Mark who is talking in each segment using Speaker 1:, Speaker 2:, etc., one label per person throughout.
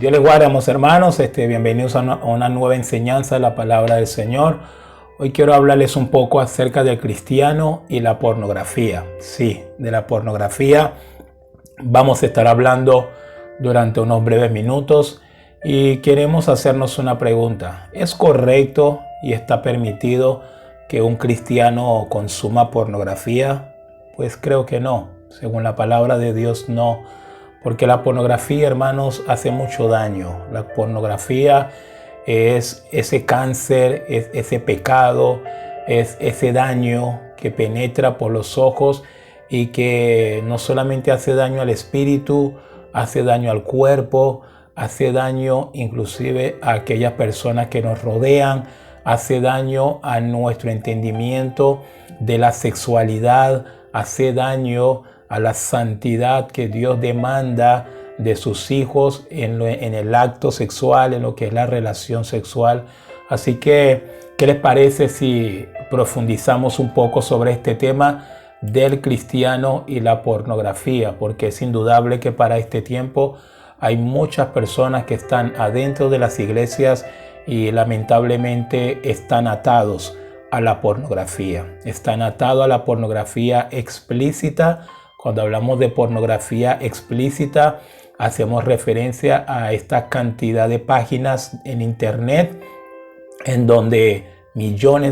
Speaker 1: Dios les guarde, amados hermanos. Bienvenidos a una nueva enseñanza de la palabra del Señor. Hoy quiero hablarles un poco acerca del cristiano y la pornografía. Sí, de la pornografía vamos a estar hablando durante unos breves minutos y queremos hacernos una pregunta. ¿Es correcto y está permitido que un cristiano consuma pornografía? Pues creo que no. Según la palabra de Dios, no. Porque la pornografía, hermanos, hace mucho daño. La pornografía es ese cáncer, es ese pecado, es ese daño que penetra por los ojos y que no solamente hace daño al espíritu, hace daño al cuerpo, hace daño inclusive a aquellas personas que nos rodean, hace daño a nuestro entendimiento de la sexualidad, hace daño a la santidad que Dios demanda de sus hijos en el acto sexual, en lo que es la relación sexual. Así que, ¿qué les parece si profundizamos un poco sobre este tema del cristiano y la pornografía? Porque es indudable que para este tiempo hay muchas personas que están adentro de las iglesias y lamentablemente están atados a la pornografía. Están atados a la pornografía explícita. Cuando hablamos de pornografía explícita, hacemos referencia a esta cantidad de páginas en internet en donde millones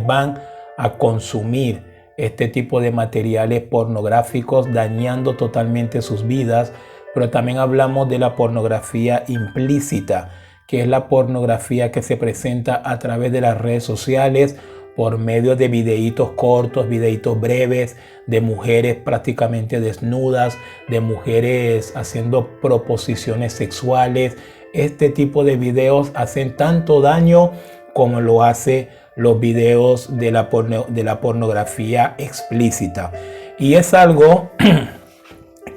Speaker 1: van a consumir este tipo de materiales pornográficos, dañando totalmente sus vidas. Pero también hablamos de la pornografía implícita, que es la pornografía que se presenta a través de las redes sociales, por medio de videitos cortos, videitos breves, de mujeres prácticamente desnudas, de mujeres haciendo proposiciones sexuales. Este tipo de videos hacen tanto daño como lo hace los videos de la pornografía explícita. Y es algo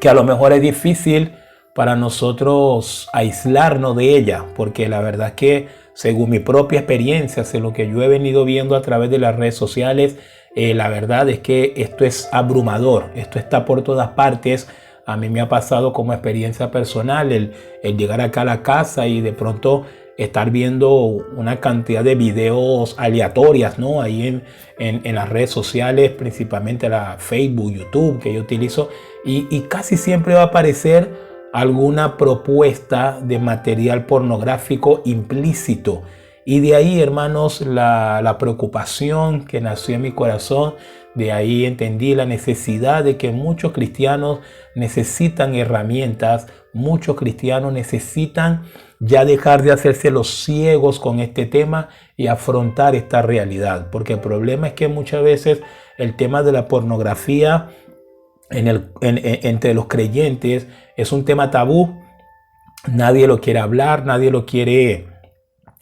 Speaker 1: que a lo mejor es difícil para nosotros aislarnos de ella, porque la verdad es que según mi propia experiencia, según lo que yo he venido viendo a través de las redes sociales, la verdad es que esto es abrumador, esto está por todas partes. A mí me ha pasado como experiencia personal el llegar acá a la casa y de pronto estar viendo una cantidad de videos aleatorias, ¿no? Ahí en las redes sociales, principalmente la Facebook, YouTube que yo utilizo, y casi siempre va a aparecer alguna propuesta de material pornográfico implícito. Y de ahí, hermanos, la preocupación que nació en mi corazón. De ahí entendí la necesidad de que muchos cristianos necesitan herramientas, muchos cristianos necesitan ya dejar de hacerse los ciegos con este tema y afrontar esta realidad. Porque el problema es que muchas veces el tema de la pornografía entre los creyentes es un tema tabú. Nadie lo quiere hablar, nadie lo quiere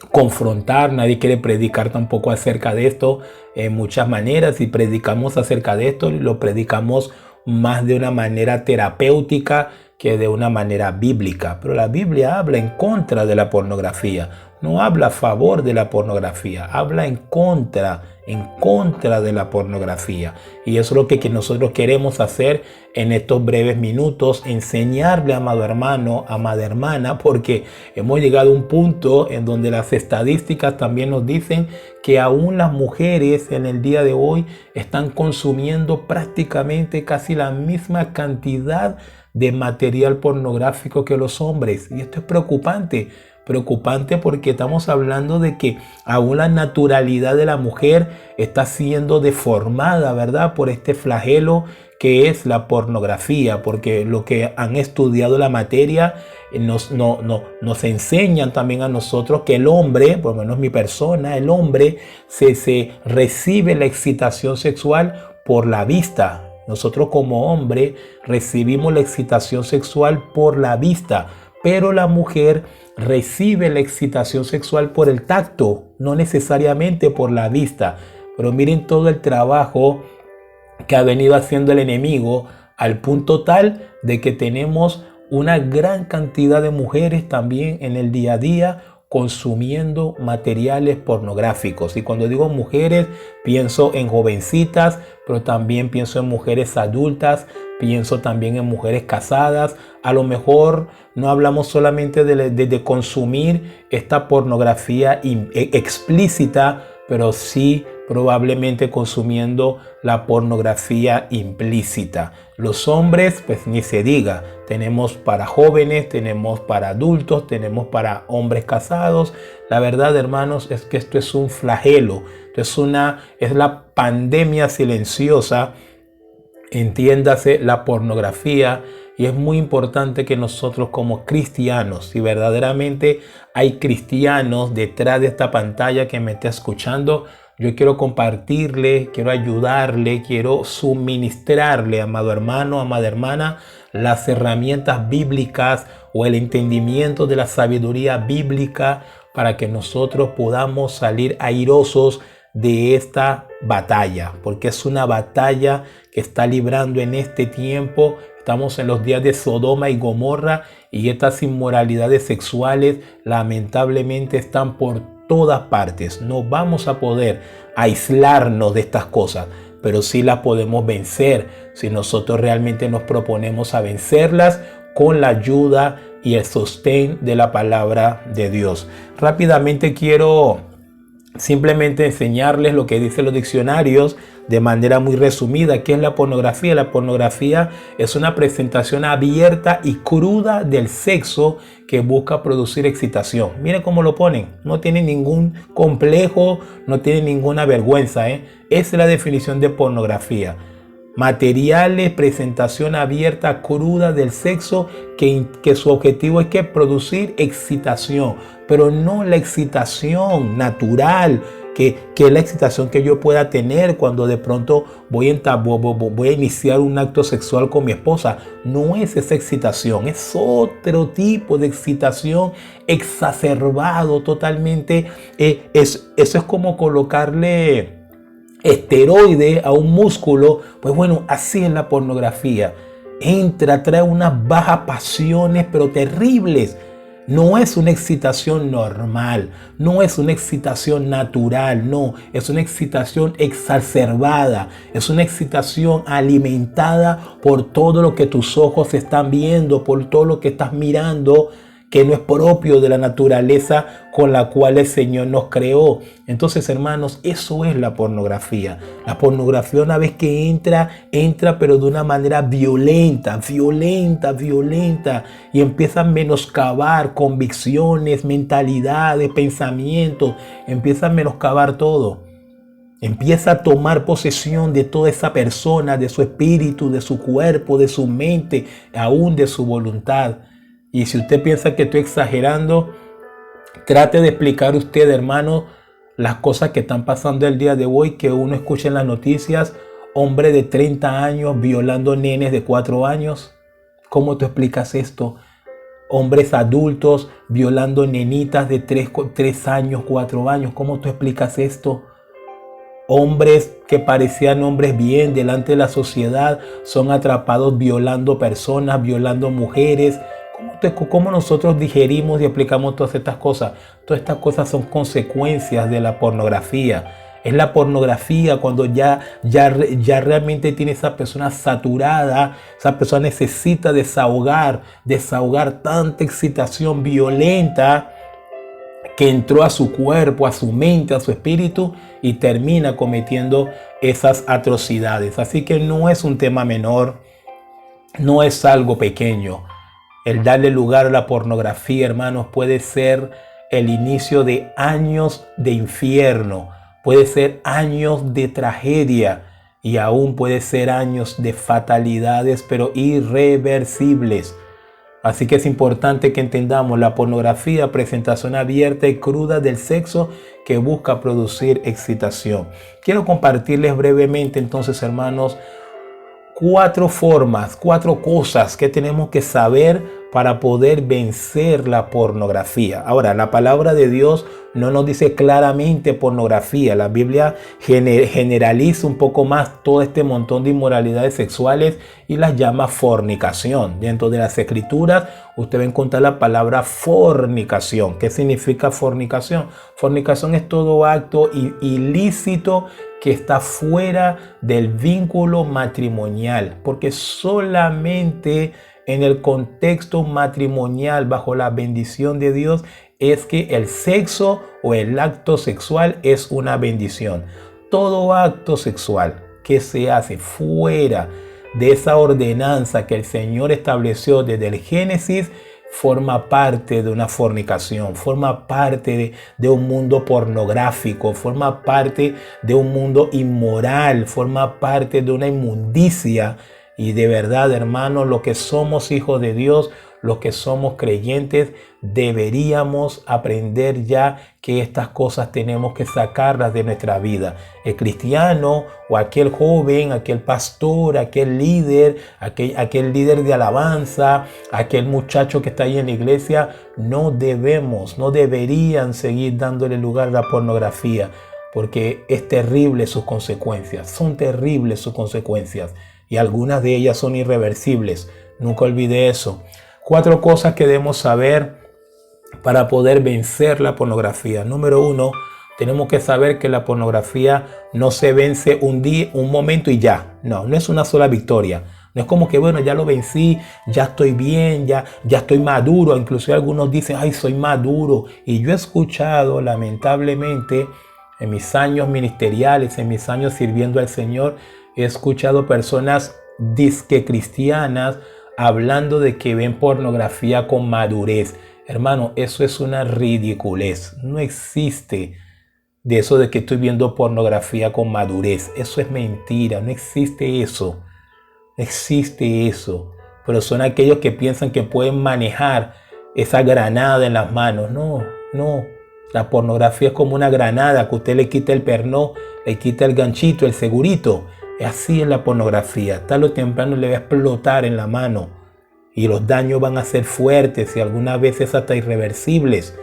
Speaker 1: confrontar, nadie quiere predicar tampoco acerca de esto en muchas maneras. Si predicamos acerca de esto, lo predicamos más de una manera terapéutica que de una manera bíblica. Pero la Biblia habla en contra de la pornografía, no habla a favor de la pornografía, habla en contra de la pornografía. Y eso es lo que nosotros queremos hacer en estos breves minutos, enseñarle, amado hermano, amada hermana, porque hemos llegado a un punto en donde las estadísticas también nos dicen que aún las mujeres en el día de hoy están consumiendo prácticamente casi la misma cantidad de material pornográfico que los hombres. Y esto es preocupante porque estamos hablando de que aún la naturalidad de la mujer está siendo deformada, ¿verdad? Por este flagelo que es la pornografía, porque lo que han estudiado la materia nos enseñan también a nosotros que el hombre, por lo menos mi persona, el hombre se recibe la excitación sexual por la vista. Nosotros como hombre recibimos la excitación sexual por la vista, pero la mujer recibe la excitación sexual por el tacto, no necesariamente por la vista. Pero miren todo el trabajo que ha venido haciendo el enemigo, al punto tal de que tenemos una gran cantidad de mujeres también en el día a día consumiendo materiales pornográficos. Y cuando digo mujeres, pienso en jovencitas, pero también pienso en mujeres adultas, pienso también en mujeres casadas. A lo mejor no hablamos solamente de consumir esta pornografía explícita, pero sí probablemente consumiendo la pornografía implícita. Los hombres, pues ni se diga, tenemos para jóvenes, tenemos para adultos, tenemos para hombres casados. La verdad, hermanos, es que esto es un flagelo, es la pandemia silenciosa, entiéndase, la pornografía. Y es muy importante que nosotros como cristianos, si verdaderamente hay cristianos detrás de esta pantalla que me está escuchando, yo quiero compartirle, quiero ayudarle, quiero suministrarle, amado hermano, amada hermana, las herramientas bíblicas o el entendimiento de la sabiduría bíblica para que nosotros podamos salir airosos de esta batalla, porque es una batalla que está librando en este tiempo. Estamos en los días de Sodoma y Gomorra y estas inmoralidades sexuales lamentablemente están por todas partes. No vamos a poder aislarnos de estas cosas, pero sí las podemos vencer si nosotros realmente nos proponemos a vencerlas con la ayuda y el sostén de la palabra de Dios. Rápidamente quiero simplemente enseñarles lo que dicen los diccionarios de manera muy resumida. ¿Qué es la pornografía? La pornografía es una presentación abierta y cruda del sexo que busca producir excitación. Miren cómo lo ponen. No tiene ningún complejo, no tiene ninguna vergüenza, Esa es la definición de pornografía. Materiales, presentación abierta, cruda del sexo, que su objetivo es que producir excitación, pero no la excitación natural, que es la excitación que yo pueda tener cuando de pronto voy a iniciar un acto sexual con mi esposa. No es esa excitación, es otro tipo de excitación exacerbado totalmente. Eso es como colocarle esteroide a un músculo. Pues bueno, así es la pornografía. Trae unas bajas pasiones, pero terribles. No es una excitación normal, no es una excitación natural, no, es una excitación exacerbada, es una excitación alimentada por todo lo que tus ojos están viendo, por todo lo que estás mirando, que no es propio de la naturaleza con la cual el Señor nos creó. Entonces, hermanos, eso es la pornografía. La pornografía, una vez que entra pero de una manera violenta, y empieza a menoscabar convicciones, mentalidades, pensamientos, empieza a menoscabar todo. Empieza a tomar posesión de toda esa persona, de su espíritu, de su cuerpo, de su mente, aún de su voluntad. Y si usted piensa que estoy exagerando, trate de explicar usted, hermano, las cosas que están pasando el día de hoy, que uno escucha en las noticias, hombre de 30 años violando nenes de 4 años. ¿Cómo tú explicas esto? Hombres adultos violando nenitas de 3 años, 4 años. ¿Cómo tú explicas esto? Hombres que parecían hombres bien delante de la sociedad son atrapados violando personas, violando mujeres. ¿Cómo nosotros digerimos y aplicamos todas estas cosas? Todas estas cosas son consecuencias de la pornografía. Es la pornografía cuando ya realmente tiene esa persona saturada, esa persona necesita desahogar tanta excitación violenta que entró a su cuerpo, a su mente, a su espíritu y termina cometiendo esas atrocidades. Así que no es un tema menor, no es algo pequeño. El darle lugar a la pornografía, hermanos, puede ser el inicio de años de infierno, puede ser años de tragedia y aún puede ser años de fatalidades, pero irreversibles. Así que es importante que entendamos la pornografía, presentación abierta y cruda del sexo que busca producir excitación. Quiero compartirles brevemente entonces, hermanos, 4 formas, 4 cosas que tenemos que saber para poder vencer la pornografía. Ahora, la palabra de Dios no nos dice claramente pornografía. La Biblia generaliza un poco más todo este montón de inmoralidades sexuales y las llama fornicación. Dentro de las Escrituras, usted va a encontrar la palabra fornicación. ¿Qué significa fornicación? Fornicación es todo acto ilícito que está fuera del vínculo matrimonial, porque solamente en el contexto matrimonial, bajo la bendición de Dios, es que el sexo o el acto sexual es una bendición. Todo acto sexual que se hace fuera de esa ordenanza que el Señor estableció desde el Génesis forma parte de una fornicación, forma parte de un mundo pornográfico, forma parte de un mundo inmoral, forma parte de una inmundicia. Y de verdad, hermanos, los que somos hijos de Dios, los que somos creyentes, deberíamos aprender ya que estas cosas tenemos que sacarlas de nuestra vida. El cristiano o aquel joven, aquel pastor, aquel líder de alabanza, aquel muchacho que está ahí en la iglesia, no deberían seguir dándole lugar a la pornografía, porque es terrible sus consecuencias, son terribles sus consecuencias. Y algunas de ellas son irreversibles. Nunca olvide eso. 4 cosas que debemos saber para poder vencer la pornografía. Número 1, tenemos que saber que la pornografía no se vence un día, un momento y ya. No es una sola victoria. No es como que, bueno, ya lo vencí, ya estoy bien, ya estoy maduro. Incluso algunos dicen, ay, soy maduro. Y yo he escuchado, lamentablemente, en mis años ministeriales, en mis años sirviendo al Señor, he escuchado personas disque cristianas hablando de que ven pornografía con madurez. Hermano, eso es una ridiculez. No existe de eso de que estoy viendo pornografía con madurez. Eso es mentira. No existe eso. No existe eso. Pero son aquellos que piensan que pueden manejar esa granada en las manos. No. La pornografía es como una granada que usted le quita el pernó, le quita el ganchito, el segurito. Así es la pornografía. Tarde o temprano le va a explotar en la mano y los daños van a ser fuertes y algunas veces hasta irreversibles.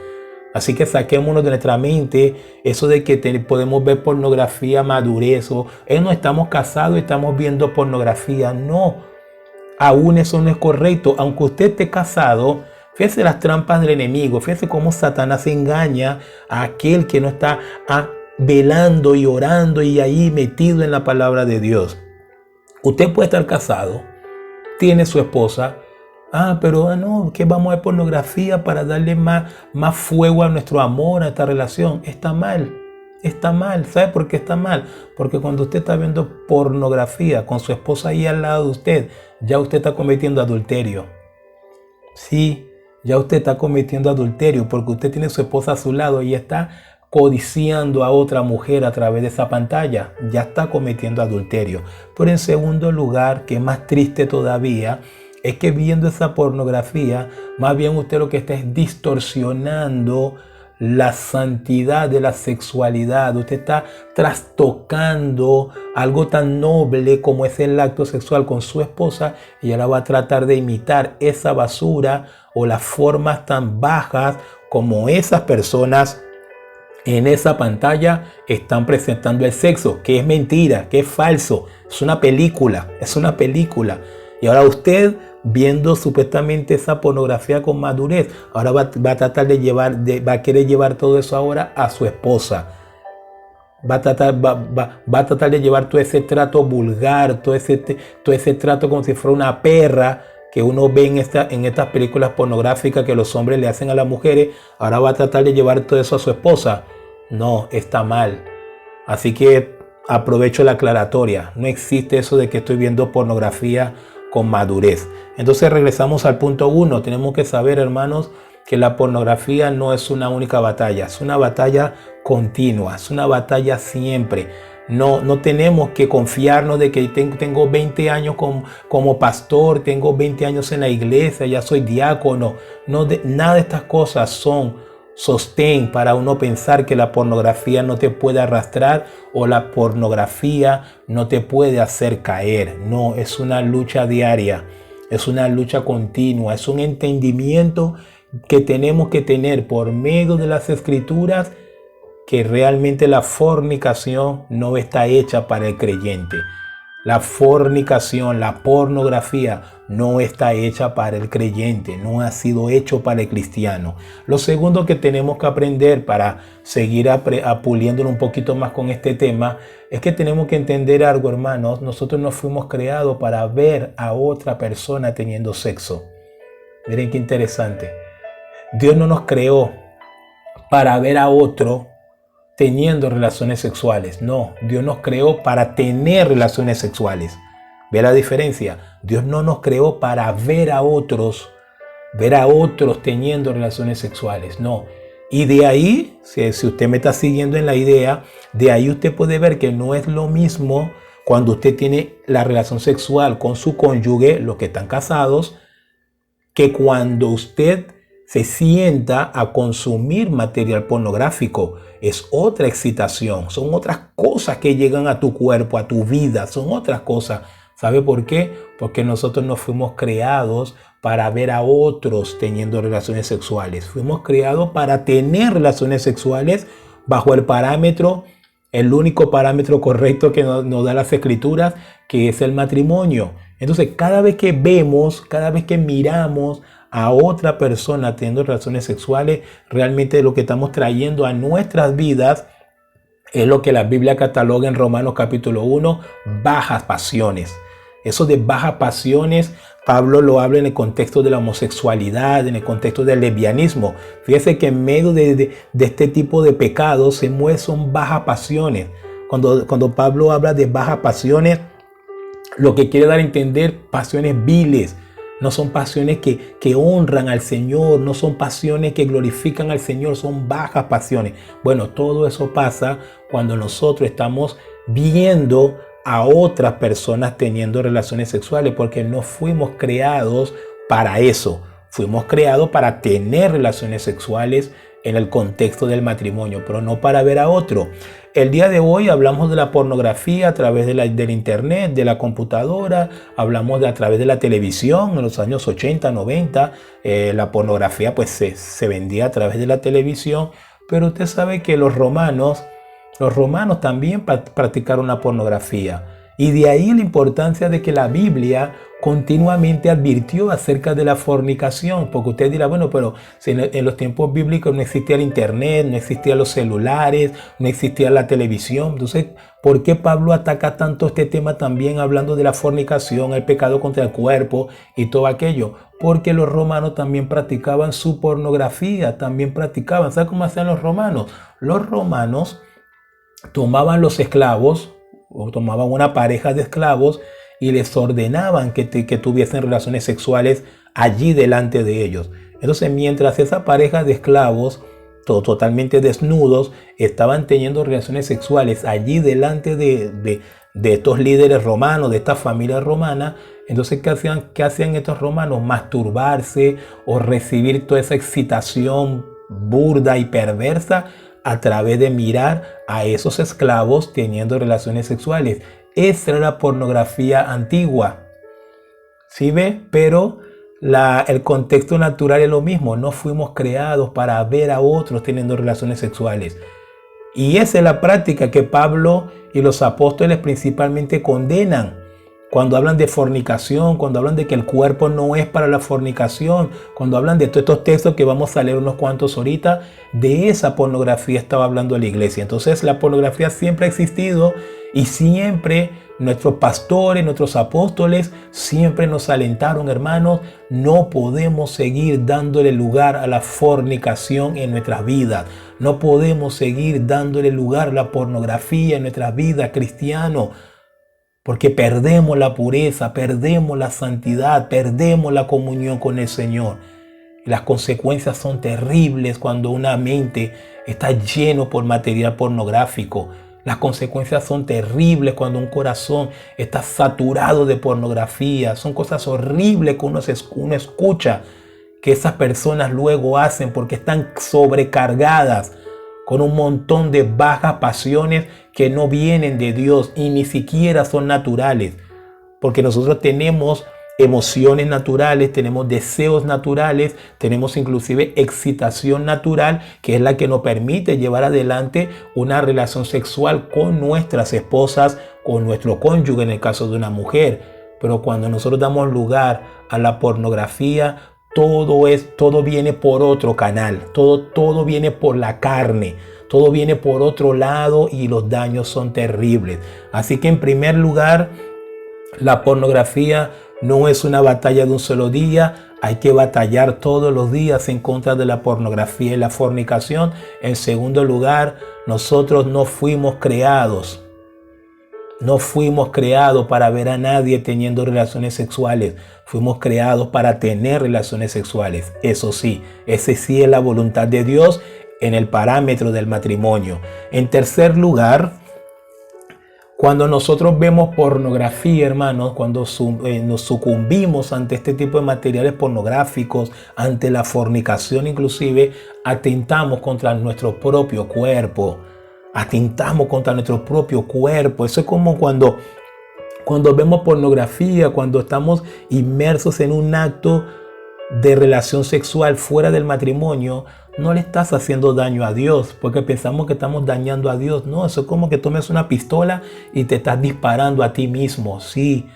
Speaker 1: Así que saquémonos de nuestra mente eso de que podemos ver pornografía madurez o no estamos casados y estamos viendo pornografía. No, aún eso no es correcto. Aunque usted esté casado, fíjese las trampas del enemigo. Fíjese cómo Satanás engaña a aquel que no está velando y orando y ahí metido en la palabra de Dios. Usted puede estar casado, tiene su esposa, pero no, que vamos a ver pornografía para darle más fuego a nuestro amor, a esta relación. Está mal. ¿Sabe por qué está mal? Porque cuando usted está viendo pornografía con su esposa ahí al lado de usted, ya usted está cometiendo adulterio. Sí, ya usted está cometiendo adulterio porque usted tiene a su esposa a su lado y está codiciando a otra mujer a través de esa pantalla. Ya está cometiendo adulterio. Pero en segundo lugar, que es más triste todavía, es que viendo esa pornografía, más bien usted lo que está es distorsionando la santidad de la sexualidad. Usted está trastocando algo tan noble como es el acto sexual con su esposa y ahora va a tratar de imitar esa basura o las formas tan bajas como esas personas en esa pantalla están presentando el sexo, que es mentira, que es falso. Es una película. Y ahora usted, viendo supuestamente esa pornografía con madurez, ahora va a tratar va a querer llevar todo eso ahora a su esposa. Va a tratar de llevar todo ese trato vulgar, todo ese trato como si fuera una perra que uno ve en estas películas pornográficas que los hombres le hacen a las mujeres. Ahora va a tratar de llevar todo eso a su esposa. No, está mal. Así que aprovecho la aclaratoria. No existe eso de que estoy viendo pornografía con madurez. Entonces regresamos al punto 1. Tenemos que saber, hermanos, que la pornografía no es una única batalla. Es una batalla continua. Es una batalla siempre. No tenemos que confiarnos de que tengo 20 años como pastor, tengo 20 años en la iglesia, ya soy diácono. Nada de estas cosas son sostén para uno pensar que la pornografía no te puede arrastrar o la pornografía no te puede hacer caer. No, es una lucha diaria, es una lucha continua, es un entendimiento que tenemos que tener por medio de las Escrituras, que realmente la fornicación no está hecha para el creyente. La fornicación, la pornografía no está hecha para el creyente, no ha sido hecho para el cristiano. Lo segundo que tenemos que aprender para seguir puliéndolo un poquito más con este tema es que tenemos que entender algo, hermanos. Nosotros no fuimos creados para ver a otra persona teniendo sexo. Miren qué interesante. Dios no nos creó para ver a otro teniendo relaciones sexuales. No, Dios nos creó para tener relaciones sexuales. ¿Ve la diferencia? Dios no nos creó para ver a otros teniendo relaciones sexuales. No. Y de ahí, si usted me está siguiendo en la idea, de ahí usted puede ver que no es lo mismo cuando usted tiene la relación sexual con su cónyuge, los que están casados, que cuando usted se sienta a consumir material pornográfico. Es otra excitación, son otras cosas que llegan a tu cuerpo, a tu vida, son otras cosas. ¿Sabe por qué? Porque nosotros no fuimos creados para ver a otros teniendo relaciones sexuales. Fuimos creados para tener relaciones sexuales bajo el parámetro, el único parámetro correcto que nos da las escrituras, que es el matrimonio. Entonces, cada vez que vemos, cada vez que miramos a otra persona teniendo relaciones sexuales, realmente lo que estamos trayendo a nuestras vidas es lo que la Biblia cataloga en Romanos capítulo 1, bajas pasiones. Eso de bajas pasiones, Pablo lo habla en el contexto de la homosexualidad, en el contexto del lesbianismo. Fíjese que en medio de este tipo de pecados se son bajas pasiones. Cuando Pablo habla de bajas pasiones, lo que quiere dar a entender pasiones viles. No son pasiones que honran al Señor, no son pasiones que glorifican al Señor, son bajas pasiones. Bueno, todo eso pasa cuando nosotros estamos viendo a otras personas teniendo relaciones sexuales, porque no fuimos creados para eso. Fuimos creados para tener relaciones sexuales en el contexto del matrimonio, pero no para ver a otro. El día de hoy hablamos de la pornografía a través del internet, de la computadora, hablamos a través de la televisión. En los años 80, 90, la pornografía pues se vendía a través de la televisión, pero usted sabe que los romanos también practicaron la pornografía. Y de ahí la importancia de que la Biblia continuamente advirtió acerca de la fornicación. Porque usted dirá, bueno, pero si en los tiempos bíblicos no existía el internet, no existían los celulares, no existía la televisión. Entonces, ¿por qué Pablo ataca tanto este tema también hablando de la fornicación, el pecado contra el cuerpo y todo aquello? Porque los romanos también practicaban su pornografía, también practicaban. ¿Sabe cómo hacían los romanos? Los romanos tomaban los esclavos, o tomaban una pareja de esclavos y les ordenaban que tuviesen relaciones sexuales allí delante de ellos. Entonces, mientras esa pareja de esclavos, totalmente desnudos, estaban teniendo relaciones sexuales allí delante de estos líderes romanos, de esta familia romana, entonces, ¿qué hacían estos romanos? Masturbarse o recibir toda esa excitación burda y perversa a través de mirar a esos esclavos teniendo relaciones sexuales. Esa era la pornografía antigua. ¿Sí ve? Pero el contexto natural es lo mismo. No fuimos creados para ver a otros teniendo relaciones sexuales. Y esa es la práctica que Pablo y los apóstoles principalmente condenan. Cuando hablan de fornicación, cuando hablan de que el cuerpo no es para la fornicación, cuando hablan de todos estos textos que vamos a leer unos cuantos ahorita, de esa pornografía estaba hablando la iglesia. Entonces la pornografía siempre ha existido y siempre nuestros pastores, nuestros apóstoles siempre nos alentaron, hermanos, no podemos seguir dándole lugar a la fornicación en nuestras vidas. No podemos seguir dándole lugar a la pornografía en nuestras vidas, cristianos. Porque perdemos la pureza, perdemos la santidad, perdemos la comunión con el Señor. Y las consecuencias son terribles cuando una mente está lleno por material pornográfico. Las consecuencias son terribles cuando un corazón está saturado de pornografía. Son cosas horribles que uno escucha que esas personas luego hacen porque están sobrecargadas con un montón de bajas pasiones que no vienen de Dios y ni siquiera son naturales. Porque nosotros tenemos emociones naturales, tenemos deseos naturales, tenemos inclusive excitación natural, que es la que nos permite llevar adelante una relación sexual con nuestras esposas, con nuestro cónyuge en el caso de una mujer. Pero cuando nosotros damos lugar a la pornografía, todo viene por otro canal, todo viene por la carne, todo viene por otro lado y los daños son terribles. Así que en primer lugar, la pornografía no es una batalla de un solo día. Hay que batallar todos los días en contra de la pornografía y la fornicación. En segundo lugar, nosotros no fuimos creados para ver a nadie teniendo relaciones sexuales. Fuimos creados para tener relaciones sexuales. Eso sí, ese sí es la voluntad de Dios en el parámetro del matrimonio. En tercer lugar, cuando nosotros vemos pornografía, hermanos, cuando nos sucumbimos ante este tipo de materiales pornográficos, ante la fornicación inclusive, atentamos contra nuestro propio cuerpo. Eso es como cuando vemos pornografía, cuando estamos inmersos en un acto de relación sexual fuera del matrimonio, no le estás haciendo daño a Dios, porque pensamos que estamos dañando a Dios. No, eso es como que tomes una pistola y te estás disparando a ti mismo. Sí,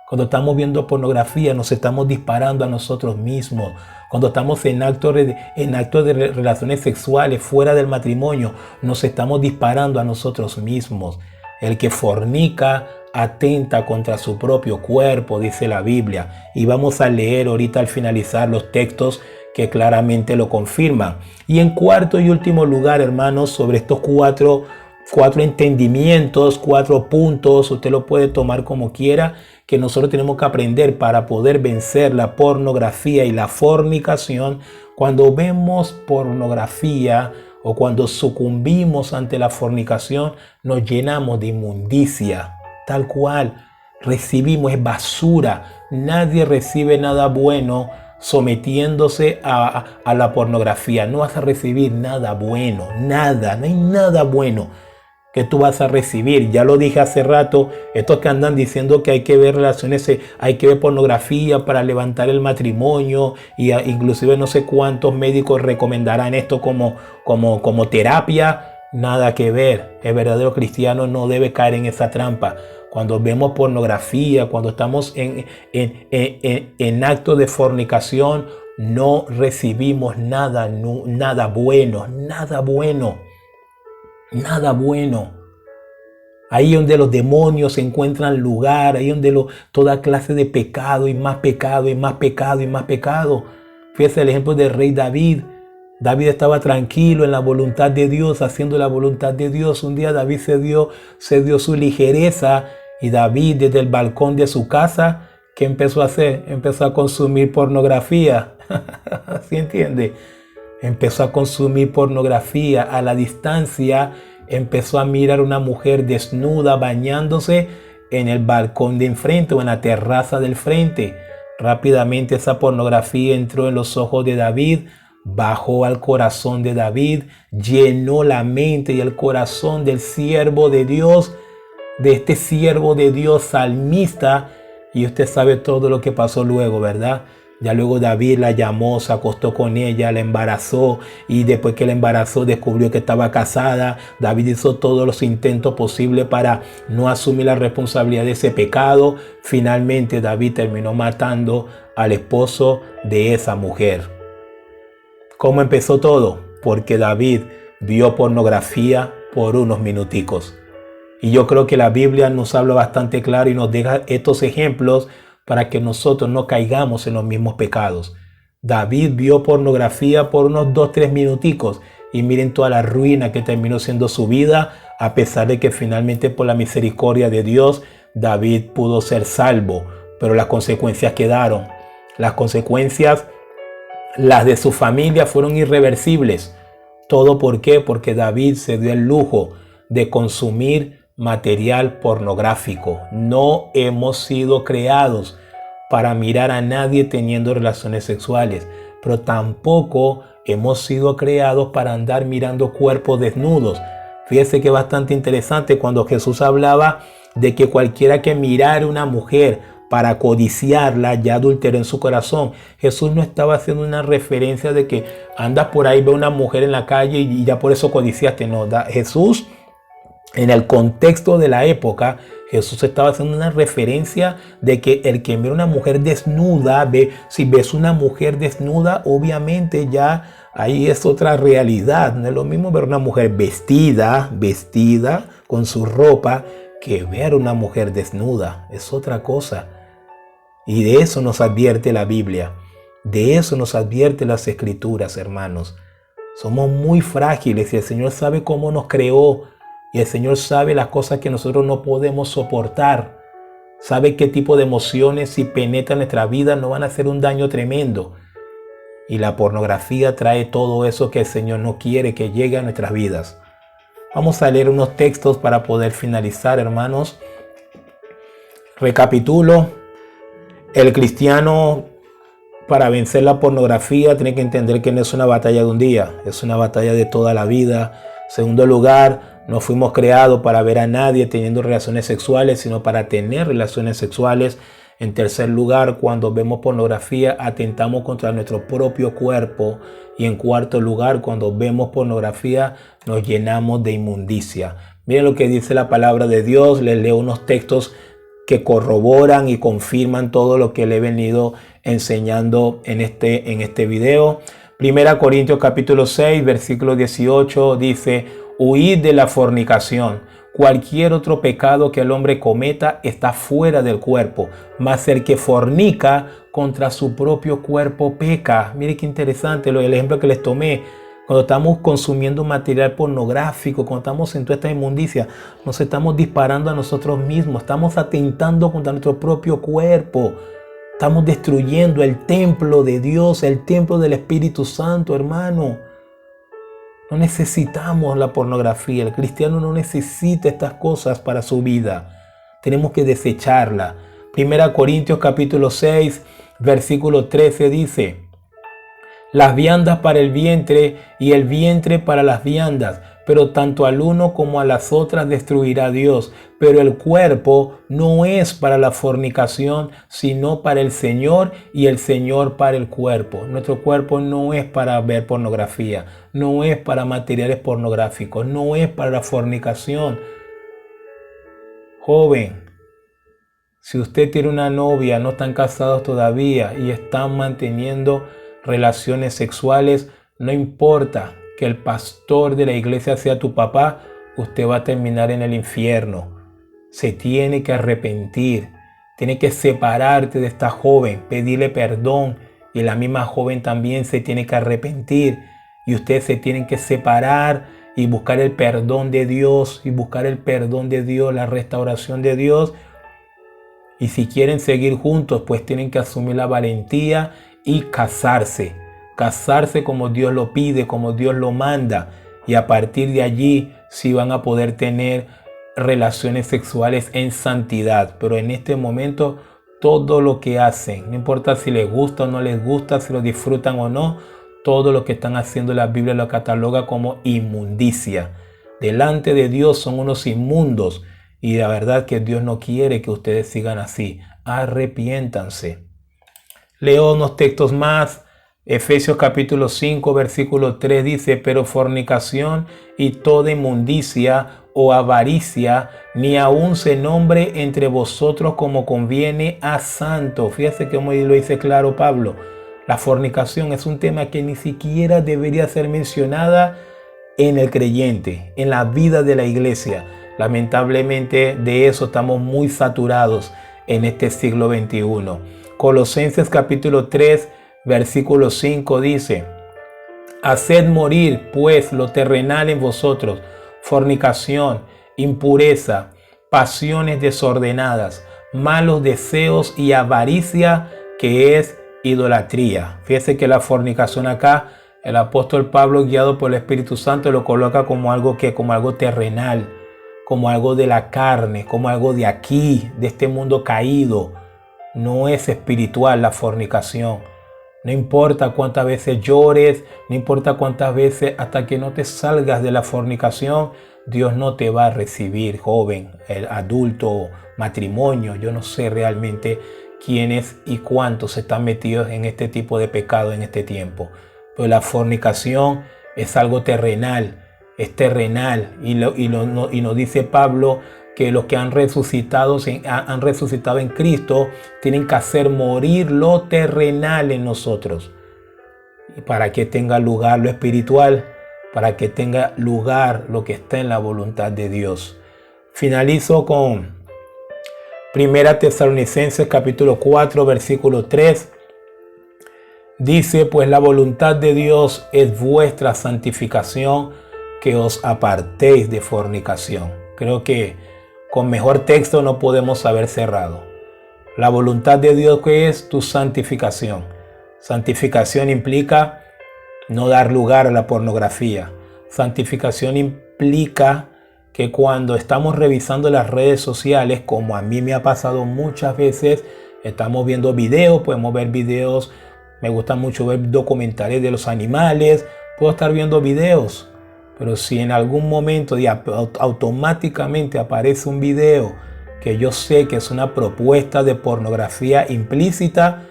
Speaker 1: cuando estamos viendo pornografía nos estamos disparando a nosotros mismos. Cuando estamos en actos de relaciones sexuales fuera del matrimonio, nos estamos disparando a nosotros mismos. El que fornica atenta contra su propio cuerpo, dice la Biblia. Y vamos a leer ahorita al finalizar los textos que claramente lo confirman. Y en cuarto y último lugar, hermanos, sobre estos cuatro entendimientos, 4 puntos, usted lo puede tomar como quiera, que nosotros tenemos que aprender para poder vencer la pornografía y la fornicación. Cuando vemos pornografía o cuando sucumbimos ante la fornicación, nos llenamos de inmundicia, tal cual. Recibimos es basura. Nadie recibe nada bueno sometiéndose a la pornografía. No vas a recibir nada bueno, nada, no hay nada bueno que tú vas a recibir. Ya lo dije hace rato, estos que andan diciendo que hay que ver relaciones, hay que ver pornografía para levantar el matrimonio, y inclusive no sé cuántos médicos recomendarán esto como terapia. Nada que ver. El verdadero cristiano no debe caer en esa trampa. Cuando vemos pornografía, cuando estamos en actos de fornicación, no recibimos nada bueno. Ahí donde los demonios encuentran lugar, ahí donde toda clase de pecado y más pecado y más pecado y más pecado. Fíjese el ejemplo del rey David. David estaba tranquilo en la voluntad de Dios, haciendo la voluntad de Dios. Un día David se dio su ligereza, y David desde el balcón de su casa, ¿qué empezó a hacer? Empezó a consumir pornografía. ¿Sí entiende? Empezó a consumir pornografía a la distancia. Empezó a mirar una mujer desnuda bañándose en el balcón de enfrente o en la terraza del frente. Rápidamente esa pornografía entró en los ojos de David, bajó al corazón de David, llenó la mente y el corazón del siervo de Dios, de este siervo de Dios salmista. Y usted sabe todo lo que pasó luego, ¿verdad? Ya luego David la llamó, se acostó con ella, la embarazó, y después que la embarazó descubrió que estaba casada. David hizo todos los intentos posibles para no asumir la responsabilidad de ese pecado. Finalmente David terminó matando al esposo de esa mujer. ¿Cómo empezó todo? Porque David vio pornografía por unos minuticos. Y yo creo que la Biblia nos habla bastante claro y nos deja estos ejemplos para que nosotros no caigamos en los mismos pecados. David vio pornografía por unos 2-3 minuticos, y miren toda la ruina que terminó siendo su vida, a pesar de que finalmente por la misericordia de Dios David pudo ser salvo. Pero las consecuencias quedaron. Las consecuencias, las de su familia, fueron irreversibles. ¿Todo por qué? Porque David se dio el lujo de consumir material pornográfico. No hemos sido creados para mirar a nadie teniendo relaciones sexuales, pero tampoco hemos sido creados para andar mirando cuerpos desnudos. Fíjese que es bastante interesante cuando Jesús hablaba de que cualquiera que mirara a una mujer para codiciarla ya adulteró en su corazón. Jesús no estaba haciendo una referencia de que andas por ahí, ve una mujer en la calle y ya por eso codiciaste. No, Jesús, en el contexto de la época, Jesús estaba haciendo una referencia de que el que ve una mujer desnuda, si ves una mujer desnuda, obviamente ya ahí es otra realidad. No es lo mismo ver una mujer vestida con su ropa, que ver una mujer desnuda. Es otra cosa. Y de eso nos advierte la Biblia. De eso nos advierte las Escrituras, hermanos. Somos muy frágiles y el Señor sabe cómo nos creó. Y el Señor sabe las cosas que nosotros no podemos soportar. Sabe qué tipo de emociones, si penetran nuestra vida, nos van a hacer un daño tremendo. Y la pornografía trae todo eso que el Señor no quiere que llegue a nuestras vidas. Vamos a leer unos textos para poder finalizar, hermanos. Recapitulo. El cristiano, para vencer la pornografía, tiene que entender que no es una batalla de un día, es una batalla de toda la vida. Segundo lugar, no fuimos creados para ver a nadie teniendo relaciones sexuales, sino para tener relaciones sexuales. En tercer lugar, cuando vemos pornografía, atentamos contra nuestro propio cuerpo. Y en cuarto lugar, cuando vemos pornografía, nos llenamos de inmundicia. Miren lo que dice la palabra de Dios. Les leo unos textos que corroboran y confirman todo lo que le he venido enseñando en este video. Primera Corintios capítulo 6, versículo 18 dice: huid de la fornicación. Cualquier otro pecado que el hombre cometa está fuera del cuerpo, mas el que fornica contra su propio cuerpo peca. Mire qué interesante el ejemplo que les tomé. Cuando estamos consumiendo material pornográfico, cuando estamos en toda esta inmundicia, nos estamos disparando a nosotros mismos, estamos atentando contra nuestro propio cuerpo. Estamos destruyendo el templo de Dios, el templo del Espíritu Santo, hermano. No necesitamos la pornografía. El cristiano no necesita estas cosas para su vida. Tenemos que desecharla. Primera Corintios capítulo 6, versículo 13 dice: las viandas para el vientre y el vientre para las viandas, pero tanto al uno como a las otras destruirá Dios. Pero el cuerpo no es para la fornicación, sino para el Señor, y el Señor para el cuerpo. Nuestro cuerpo no es para ver pornografía, no es para materiales pornográficos, no es para la fornicación. Joven, si usted tiene una novia, no están casados todavía y están manteniendo relaciones sexuales, no importa que el pastor de la iglesia sea tu papá, usted va a terminar en el infierno. Se tiene que arrepentir, tiene que separarte de esta joven, pedirle perdón, y la misma joven también se tiene que arrepentir, y ustedes se tienen que separar y buscar el perdón de Dios, la restauración de Dios. Y si quieren seguir juntos, pues tienen que asumir la valentía y casarse como Dios lo pide, como Dios lo manda, y a partir de allí sí van a poder tener relaciones sexuales en santidad. Pero en este momento todo lo que hacen, no importa si les gusta o no les gusta, si lo disfrutan o no, todo lo que están haciendo la Biblia lo cataloga como inmundicia. Delante de Dios son unos inmundos, y la verdad que Dios no quiere que ustedes sigan así. Arrepiéntanse. Leo unos textos más. Efesios capítulo 5, versículo 3 dice: pero fornicación y toda inmundicia o avaricia, ni aun se nombre entre vosotros como conviene a santo. Fíjese cómo lo dice claro Pablo. La fornicación es un tema que ni siquiera debería ser mencionada en el creyente, en la vida de la iglesia. Lamentablemente de eso estamos muy saturados en este siglo XXI. Colosenses capítulo 3, versículo 5 dice: haced morir pues lo terrenal en vosotros, fornicación, impureza, pasiones desordenadas, malos deseos y avaricia, que es idolatría. Fíjese que la fornicación acá, el apóstol Pablo, guiado por el Espíritu Santo, lo coloca como algo terrenal, como algo de la carne, como algo de aquí, de este mundo caído. No es espiritual la fornicación. No importa cuántas veces llores, no importa cuántas veces, hasta que no te salgas de la fornicación, Dios no te va a recibir, joven, el adulto, matrimonio. Yo no sé realmente quiénes y cuántos están metidos en este tipo de pecado en este tiempo. Pero la fornicación es algo terrenal, es terrenal. Y nos dice Pablo que los que han resucitado en Cristo tienen que hacer morir lo terrenal en nosotros. Y para que tenga lugar lo espiritual, para que tenga lugar lo que está en la voluntad de Dios. Finalizo con 1 Tesalonicenses capítulo 4, versículo 3. Dice, pues la voluntad de Dios es vuestra santificación, que os apartéis de fornicación. Creo que con mejor texto no podemos haber cerrado. La voluntad de Dios, que es tu santificación. Santificación implica no dar lugar a la pornografía. Santificación implica que cuando estamos revisando las redes sociales, como a mí me ha pasado muchas veces, estamos viendo videos, podemos ver videos, me gusta mucho ver documentales de los animales, puedo estar viendo videos, pero si en algún momento automáticamente aparece un video que yo sé que es una propuesta de pornografía implícita,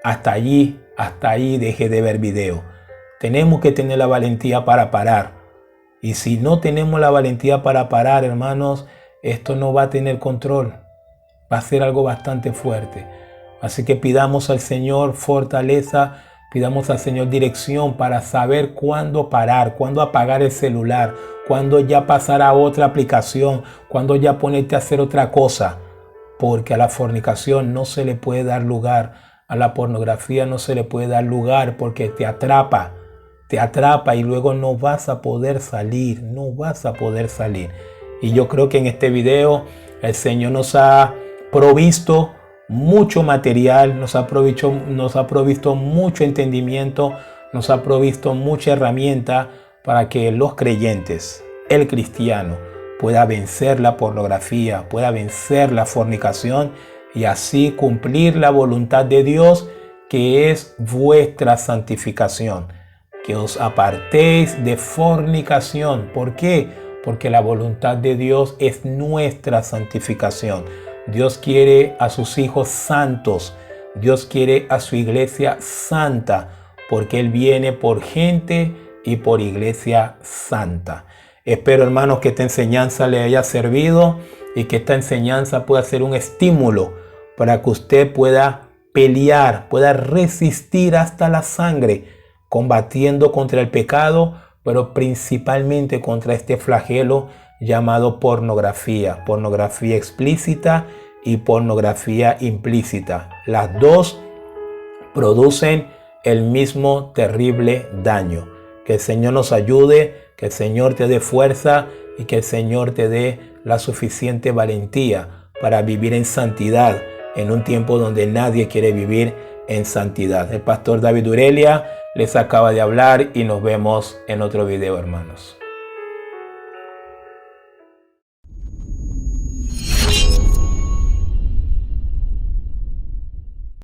Speaker 1: hasta allí deje de ver video. Tenemos que tener la valentía para parar. Y si no tenemos la valentía para parar, hermanos, esto no va a tener control. Va a ser algo bastante fuerte. Así que pidamos al Señor fortaleza, pidamos al Señor dirección para saber cuándo parar, cuándo apagar el celular, cuándo ya pasar a otra aplicación, cuándo ya ponerte a hacer otra cosa. Porque a la fornicación no se le puede dar lugar, a la pornografía no se le puede dar lugar porque te atrapa y luego no vas a poder salir. Y yo creo que en este video el Señor nos ha provisto mucho material, nos ha provisto mucho entendimiento, nos ha provisto mucha herramienta para que los creyentes, el cristiano, pueda vencer la pornografía, pueda vencer la fornicación y así cumplir la voluntad de Dios, que es vuestra santificación. Que os apartéis de fornicación. ¿Por qué? Porque la voluntad de Dios es nuestra santificación. Dios quiere a sus hijos santos. Dios quiere a su iglesia santa, porque Él viene por gente y por iglesia santa. Espero, hermanos, que esta enseñanza le haya servido y que esta enseñanza pueda ser un estímulo para que usted pueda pelear, pueda resistir hasta la sangre, combatiendo contra el pecado, pero principalmente contra este flagelo llamado pornografía. Pornografía explícita y pornografía implícita. Las dos producen el mismo terrible daño. Que el Señor nos ayude, que el Señor te dé fuerza y que el Señor te dé la suficiente valentía para vivir en santidad en un tiempo donde nadie quiere vivir en santidad. El pastor David Urelia les acaba de hablar y nos vemos en otro video, hermanos.